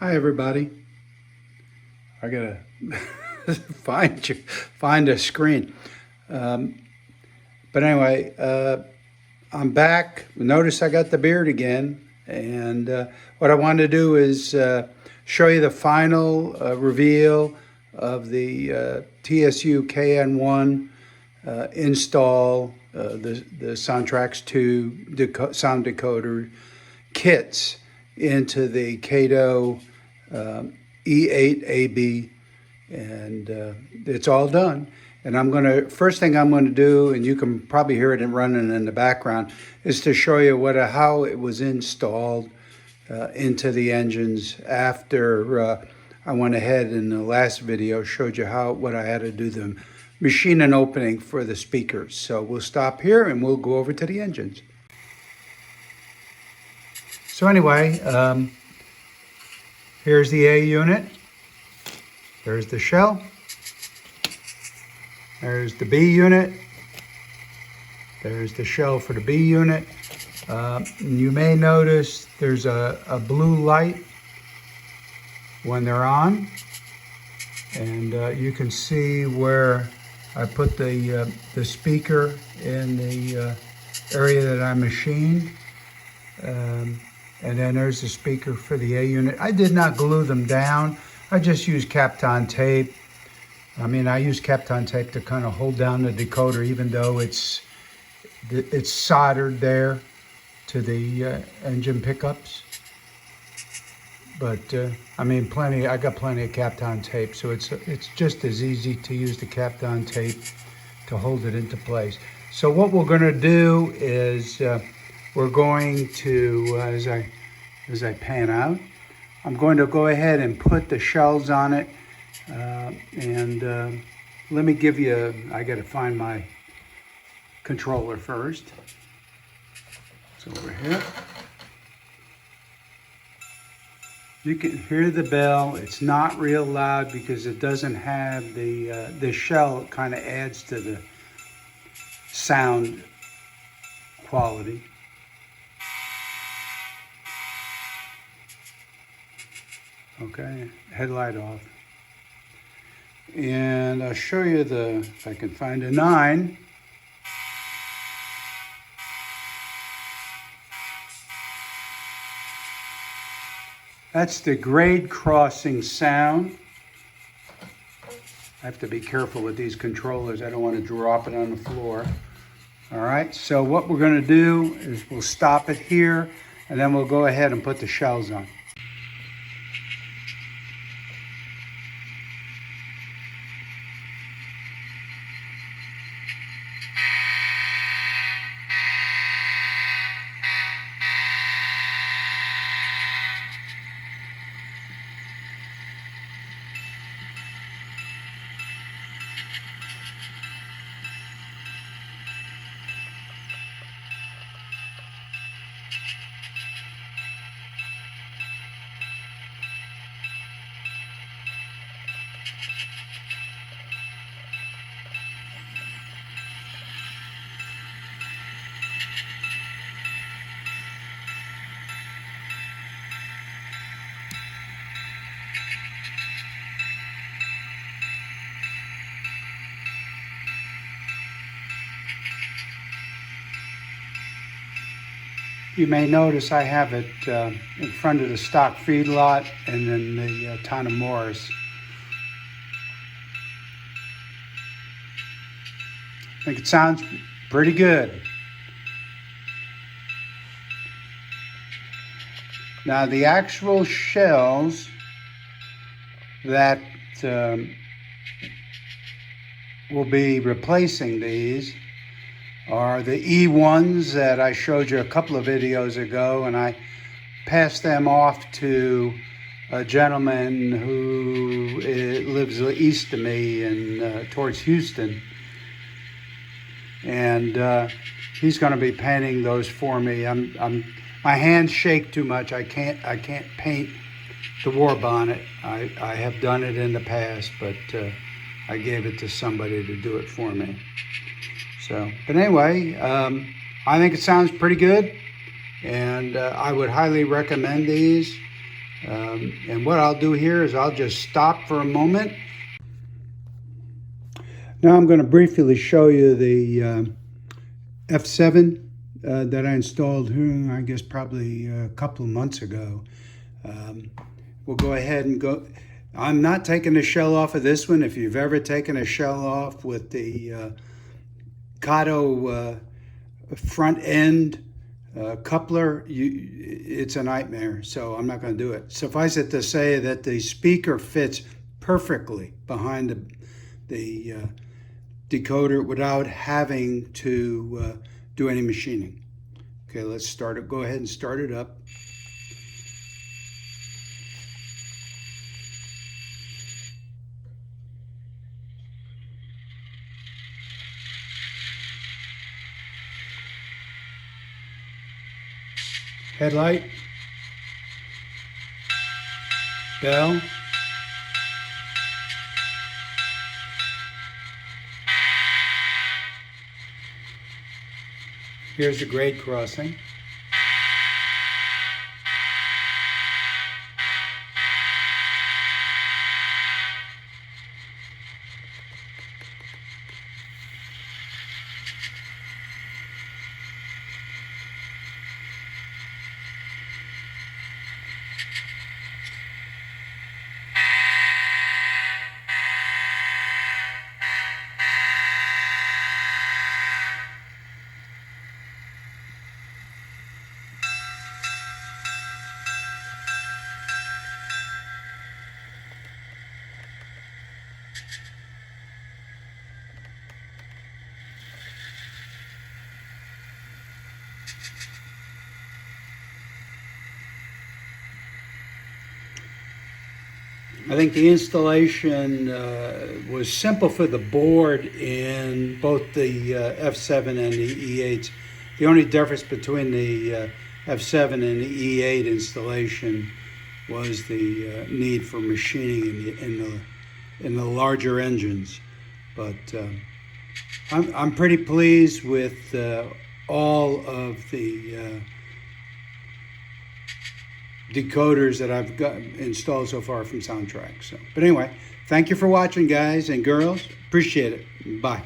Hi everybody. I gotta find a screen. But anyway, I'm back. Notice I got the beard again, and what I wanted to do is show you the final reveal of the TSU-KN1 install, the Soundtraxx2 sound decoder kits into the Kato E8 A, and it's all done. And first thing I'm gonna do, and you can probably hear it running in the background, is to show you how it was installed into the engines after I went ahead in the last video, showed you what I had to do, the machine and opening for the speakers. So we'll stop here and we'll go over to the engines. So anyway, here's the A unit. There's the shell. There's the B unit. There's the shell for the B unit. You may notice there's a blue light when they're on. And you can see where I put the speaker in the area that I machined. And then there's the speaker for the A unit. I did not glue them down. I just used Kapton tape. I mean, I use Kapton tape to kind of hold down the decoder, even though it's soldered there to the engine pickups. But I mean, I got plenty of Kapton tape, so it's just as easy to use the Kapton tape to hold it into place. So what we're going to do is we're going to, as I pan out, I'm going to go ahead and put the shells on it. Let me give you, I got to find my controller first. It's over here. You can hear the bell. It's not real loud because it doesn't have the shell. It kind of adds to the sound quality. Okay, headlight off. And I'll show you if I can find a 9. That's the grade crossing sound. I have to be careful with these controllers. I don't want to drop it on the floor. All right, so what we're going to do is we'll stop it here, and then we'll go ahead and put the shells on. You may notice I have it in front of the stock feedlot and then the Tana Morris. I think it sounds pretty good. Now the actual shells that will be replacing these are the E1s that I showed you a couple of videos ago, and I passed them off to a gentleman who lives east of me towards Houston, and he's going to be painting those for me. My hands shake too much. I can't paint the warbonnet. I have done it in the past, but I gave it to somebody to do it for me. So, but anyway, I think it sounds pretty good, and I would highly recommend these. And what I'll do here is I'll just stop for a moment. Now I'm going to briefly show you the F7 that I installed, I guess probably a couple of months ago. We'll go ahead and go. I'm not taking the shell off of this one. If you've ever taken a shell off with the Kato front end coupler, it's a nightmare, so I'm not going to do it. Suffice it to say that the speaker fits perfectly behind the decoder without having to do any machining. Okay, let's start it. Go ahead and start it up. Headlight, bell, here's the grade crossing. I think the installation was simple for the board in both the F7 and the E8s. The only difference between the F7 and the E8 installation was the need for machining in the larger engines. But I'm pretty pleased with all of the decoders that I've got installed so far from Soundtraxx. But anyway, thank you for watching, guys and girls. Appreciate it. Bye.